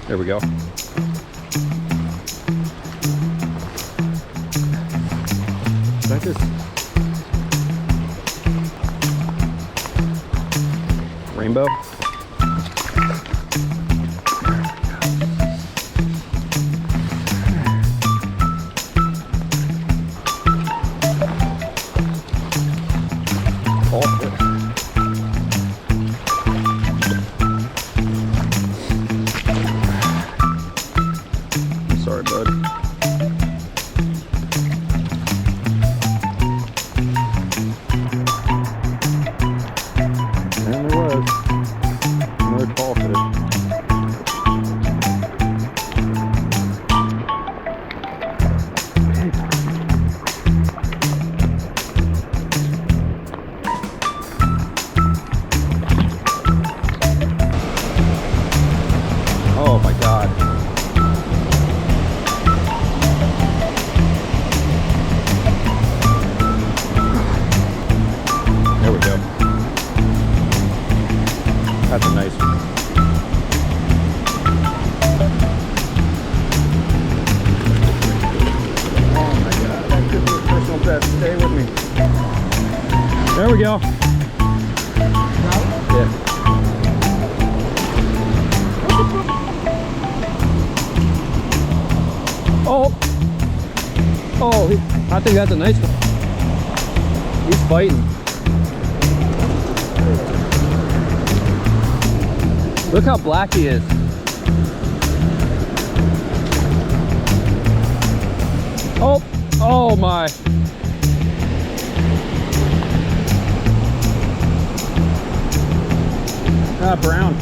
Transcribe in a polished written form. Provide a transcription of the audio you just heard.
There we go. That just rainbow. I'm sorry, bud. And there was another tall fish. Oh my God. There we go. That's a nice one. Oh my God, that could be a personal best. Stay with me. There we go. Yeah. Oh, I think that's a nice one. He's fighting. Look how black he is. Oh my. Ah, brown.